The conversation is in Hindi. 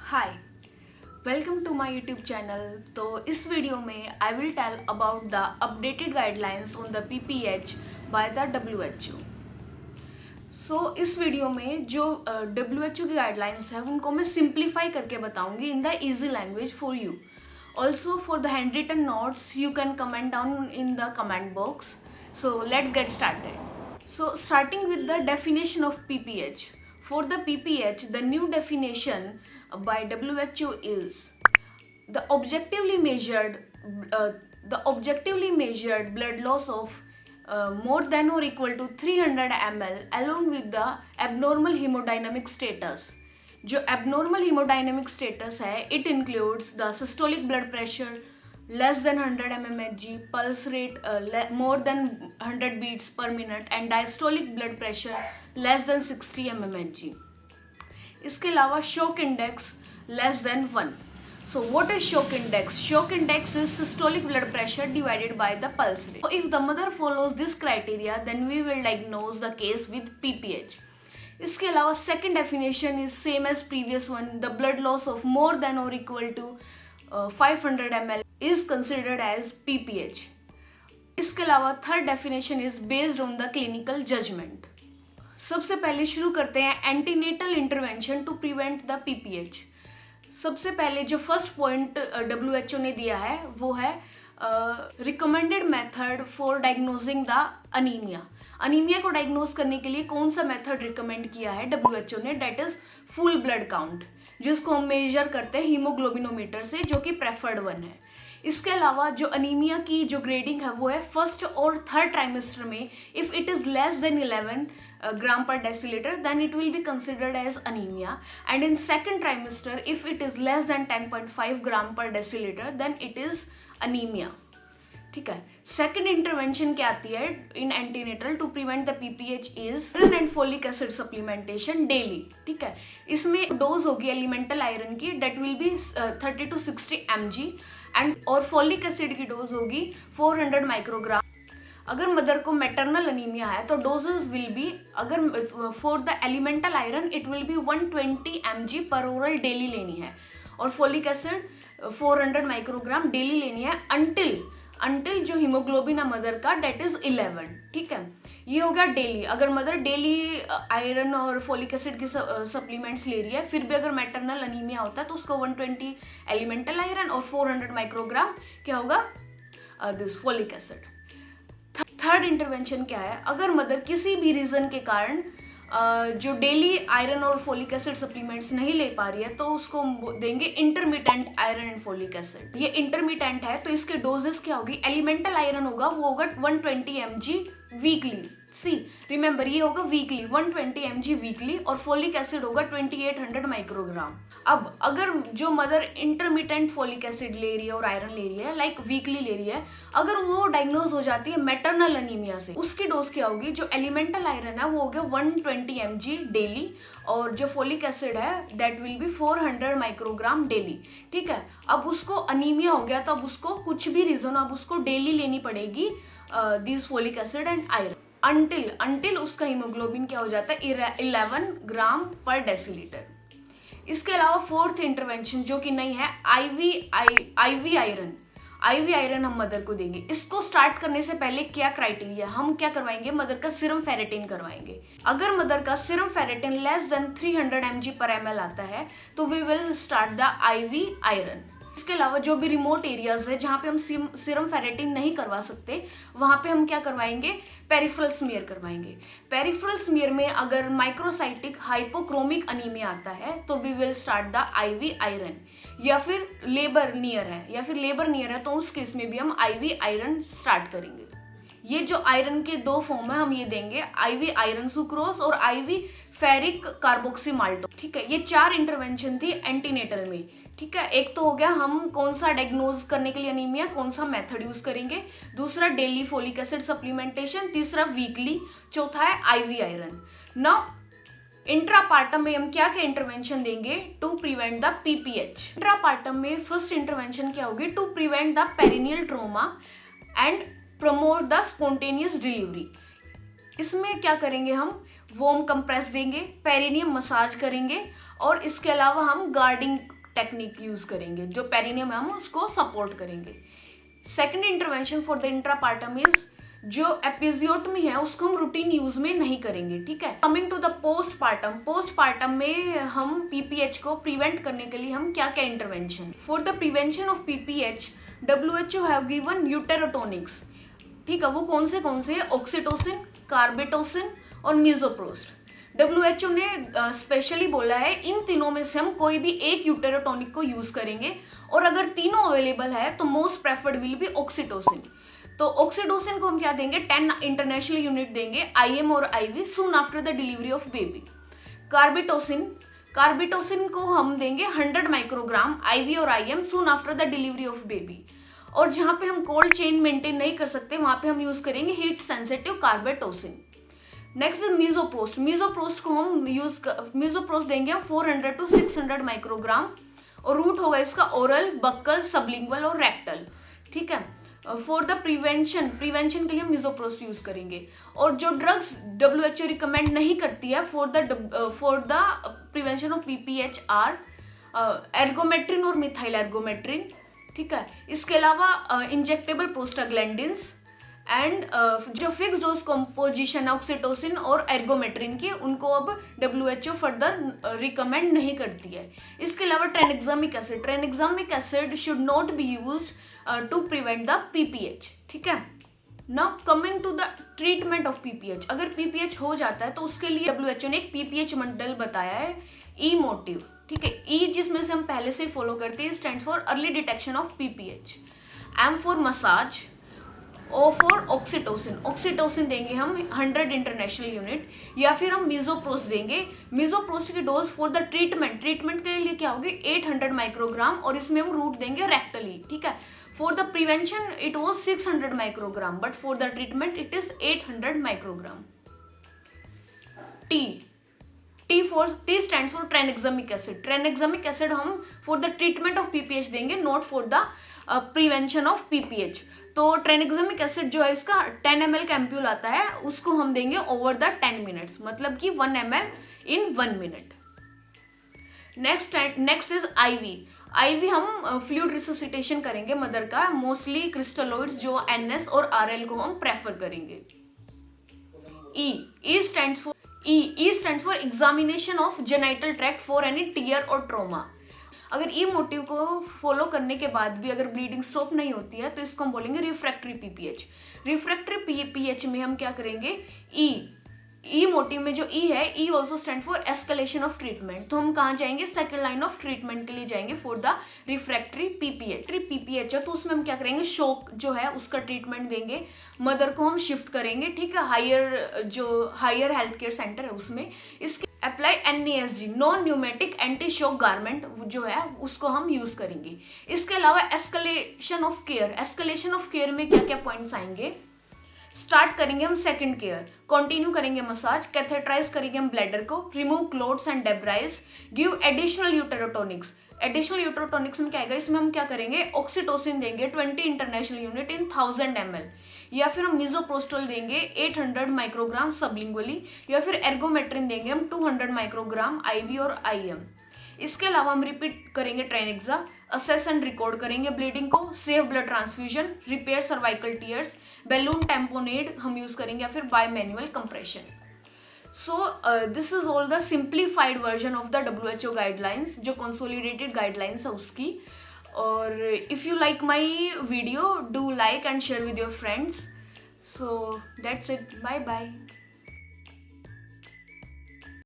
Hi, welcome to my YouTube channel. तो इस वीडियो में I will tell about the updated guidelines on the PPH by the WHO. इस वीडियो में जो डब्ल्यूएचओ की गाइडलाइंस है उनको मैं सिंप्लीफाई करके बताऊंगी in the easy language for you. Also for the handwritten notes you can comment down in the comment box. So let's get started. Starting with the definition of PPH. For the PPH, the new definition by WHO is the objectively measured blood loss of more than or equal to 300 ml along with the abnormal hemodynamic status. जो abnormal hemodynamic status है, it includes the systolic blood pressure less than 100 mmHg, pulse rate more than 100 beats per minute and diastolic blood pressure less than 60 mmHg. इसके अलावा shock index less than 1. So what is shock index? Shock index is systolic blood pressure divided by the pulse rate. So if the mother follows this criteria, then we will diagnose the case with PPH. इसके अलावा second definition is same as previous one. The blood loss of more than or equal to 500 ml is considered as PPH. इसके अलावा third definition is based on the clinical judgement. सबसे पहले शुरू करते हैं antenatal intervention to prevent the PPH. सबसे पहले जो फर्स्ट पॉइंट डब्ल्यूएचओ ने दिया है वो है recommended method for diagnosing the anaemia. Anaemia को डायग्नोज करने के लिए कौन सा मेथड रिकमेंड किया है डब्ल्यूएचओ ने? That is full blood count, जिसको हम मेजर करते हैं हीमोग्लोबिनोमीटर से, जो कि प्रेफर्ड वन है। इसके अलावा जो अनीमिया की जो ग्रेडिंग है वो है फर्स्ट और थर्ड ट्राइमेस्टर में if it is less than 11 gram per decilitre then it will be considered as anaemia, and in second trimester if it is less than 10.5 gram per decilitre then it is anaemia. ठीक है। सेकंड इंटरवेंशन क्या आती है in antenatal to prevent the PPH is iron and folic acid supplementation daily. ठीक है। इसमें डोज होगी एलिमेंटल आयरन की, that will be 30 to 60 mg and और फोलिक एसिड की डोज होगी 400 माइक्रोग्राम। अगर मदर को मैटरनल अनीमिया है तो डोजेस विल बी, अगर for the elemental iron it will B 120 mg पर ओरल डेली लेनी है, और फोलिक एसिड 400 माइक्रोग्राम डेली लेनी है अंटिल जो हीमोग्लोबिन है मदर का डेट इज 11। ठीक है। ये हो गया डेली। अगर मदर डेली आयरन और फोलिक एसिड की सप्लीमेंट्स ले रही है, फिर भी अगर मैटरनल अनीमिया होता है तो उसको 120 एलिमेंटल आयरन और 400 माइक्रोग्राम क्या होगा this folic acid. Third intervention क्या है? अगर मदर किसी भी रीजन के कारण जो डेली आयरन और फोलिक एसिड सप्लीमेंट्स नहीं ले पा रही है तो उसको देंगे intermittent iron and folic acid. ये इंटरमिटेंट है तो इसके डोजेस क्या होगी? एलिमेंटल आयरन होगा वो होगा 120 mg वीकली। सी रिमेंबर, ये होगा वीकली 120 mg वीकली, और फोलिक एसिड होगा 2800 माइक्रोग्राम। अब अगर जो मदर इंटरमिटेंट फोलिक एसिड ले रही है और आयरन ले रही है, लाइक वीकली ले रही है, अगर वो डायग्नोज हो जाती है मैटरनल अनीमिया से, उसकी डोज क्या होगी? जो एलिमेंटल आयरन है वो हो गया 120 mg डेली, और जो फोलिक एसिड है that will be 400 microgram daily. ठीक है। अब उसको अनीमिया हो गया तो अब उसको कुछ भी रीजन, अब उसको डेली लेनी पड़ेगी this folic acid and iron until उसका हीमोग्लोबिन क्या हो जाता है 11 ग्राम पर डेसीलीटर। इसके अलावा फोर्थ इंटरवेंशन जो कि नहीं है, आईवी आयरन हम मदर को देंगे। इसको स्टार्ट करने से पहले क्या क्राइटेरिया, हम क्या करवाएंगे? मदर का सीरम फेरेटिन करवाएंगे। अगर मदर का serum ferritin less than 300 mg पर ml आता है तो we will start the IV iron. इसके अलावा जो भी रिमोट एरियाज है जहाँ पे हम सीरम फेरेटिन नहीं करवा सकते, वहाँ पे हम क्या करवाएंगे? पेरिफेरल स्मीयर करवाएंगे। पेरिफेरल स्मीयर में अगर माइक्रोसाइटिक हाइपोक्रोमिक अनीमिया आता है तो we will start the IV iron, या फिर लेबर नियर है तो उस केस में भी हम आईवी आयरन स्टार्ट करेंगे। ये जो आयरन के दो फॉर्म है हम ये देंगे, आईवी आयरन सुक्रोज और आईवी फेरिक कार्बोक्सी माल्टो। ठीक है। ये 4 इंटरवेंशन थी एंटीनेटल में। ठीक है। एक तो हो गया हम कौन सा डायग्नोज करने के लिए अनीमिया, कौन सा मेथड यूज करेंगे, दूसरा डेली फोलिक एसिड सप्लीमेंटेशन, तीसरा वीकली, चौथा है आईवी आयरन। नाउ इंट्रापार्टम में हम क्या क्या इंटरवेंशन देंगे to prevent the PPH? Intrapartum में फर्स्ट इंटरवेंशन क्या होगी? To prevent the perineal trauma and promote the spontaneous delivery. इसमें क्या करेंगे? हम वॉर्म कंप्रेस देंगे, पेरिनियम मसाज करेंगे, और इसके अलावा हम गार्डिंग टेक्निक यूज करेंगे, जो पेरिनियम है हम उसको सपोर्ट करेंगे। Second intervention for the intrapartum is जो एपिजियोटमी है उसको हम रूटीन यूज में नहीं करेंगे, ठीक है। कमिंग टू द पोस्टपार्टम में हम पीपीएच को प्रिवेंट करने के लिए हम क्या क्या intervention, for the prevention of PPH WHO have given uterotonics, ठीक है। वो कौन से ऑक्सीटोसिन, कार्बेटोसिन और मीजोप्रोस्ट। WHO ने स्पेशली बोला है इन तीनों में से हम कोई भी एक यूटेरोटोनिक को यूज करेंगे, और अगर तीनों अवेलेबल है तो most preferred will be oxytocin. तो ऑक्सीटोसिन को हम क्या देंगे, 10 इंटरनेशनल यूनिट देंगे IM और IV soon after the delivery of baby. Carbetocin को हम देंगे 100 माइक्रोग्राम IV और IM soon after the delivery of baby. और जहां पे हम कोल्ड चेन मेंटेन नहीं कर सकते वहां पे हम यूज करेंगे हीट सेंसिटिव कार्बेटोसिन। नेक्स्ट इज मीजोप्रोस्ट को हम मीजोप्रोस्ट देंगे हम 400 to 600 माइक्रोग्राम, और रूट होगा इसका ओरल, बक्कल, सबलिंगुअल और रेक्टल, ठीक है। फॉर द प्रिवेंशन के लिए हम मीजोप्रोस्ट यूज करेंगे। और जो ड्रग्स WHO रिकमेंड नहीं करती है for the prevention of PPH are ergometrine और मिथाइल एर्गोमेट्रिन, ठीक है। इसके अलावा इंजेक्टेबल प्रोस्टाग्लैंडिन्स एंड जो फिक्स डोज कॉम्पोजिशन ऑक्सीटोसिन और एर्गोमेट्रिन की, उनको अब WHO फर्दर रिकमेंड नहीं करती है। इसके अलावा tranexamic acid should not be used to prevent the PPH, ठीक है। Now coming to the treatment of PPH, अगर PPH हो जाता है तो उसके लिए WHO ने एक PPH मॉडल बताया है, E मोटिव, ठीक है। E जिसमें से हम पहले से फॉलो करते हैं, stands for early detection of PPH। M for massage, O for oxytocin देंगे हम 100 इंटरनेशनल यूनिट, या फिर हम मीजोप्रोस्ट देंगे। मीजोप्रोस्ट की डोज फॉर द ट्रीटमेंट के लिए क्या होगी 800 माइक्रोग्राम, और इसमें हम रूट देंगे रेक्टली, ठीक है। For the prevention it was 600 microgram, but for the treatment it is 800 microgram. T stands for tranexamic acid हम for the treatment of PPH देंगे, not for the prevention of PPH। तो ट्रेनेक्सामिक एसिड जो है इसका 10 ml का एम्प्यूल आता है, उसको हम देंगे ओवर द 10 मिनट्स, मतलब कि 1 ml in 1 minute. Next is IV हम फ्लूइड रिससिटेशन करेंगे मदर का, मोस्टली क्रिस्टलोइड्स जो NS और RL को हम प्रेफर करेंगे। E stands for examination of genital tract for any tear और ट्रोमा। अगर ई मोटिव को फॉलो करने के बाद भी अगर ब्लीडिंग स्टॉप नहीं होती है तो इसको हम बोलेंगे रिफ्रैक्टरी PPH में हम क्या करेंगे, ई मोटिव में जो ई है, ई also stand for escalation of treatment. तो हम कहाँ जाएंगे, सेकेंड लाइन ऑफ ट्रीटमेंट के लिए जाएंगे फॉर द रिफ्रैक्टरी PPH है। तो उसमें हम क्या करेंगे, शॉक जो है उसका ट्रीटमेंट देंगे, मदर को हम शिफ्ट करेंगे, ठीक है, हायर हेल्थ केयर सेंटर है उसमें। इसके apply NASG non pneumatic anti shock garment जो है उसको हम यूज करेंगे। इसके अलावा एस्केलेशन ऑफ केयर में क्या क्या पॉइंट्स आएंगे, स्टार्ट करेंगे हम सेकंड केयर, कंटिन्यू करेंगे मसाज, कैथेटराइज करेंगे हम ब्लैडर को, remove clots and debride, give additional uterotonics में क्या आएगा, इसमें हम क्या करेंगे, ऑक्सीटोसिन देंगे 20 इंटरनेशनल यूनिट इन 1000 ml, या फिर हम मिजोप्रोस्टोल देंगे 800 माइक्रोग्राम सबलिंगुअली, या फिर एर्गोमेट्रिन देंगे हम 200 माइक्रोग्राम IV और IM। इसके अलावा हम रिपीट करेंगे ट्रेनेक्सा, असेस एंड रिकॉर्ड करेंगे ब्लीडिंग को, save blood transfusion, repair cervical tears, balloon tamponade हम यूज करेंगे, या फिर bimanual compression. So this is all the simplified version of the WHO guidelines, जो कंसोलिडेटेड गाइडलाइंस है उसकी। और if you like my video do like and share with your friends. So that's it, bye bye.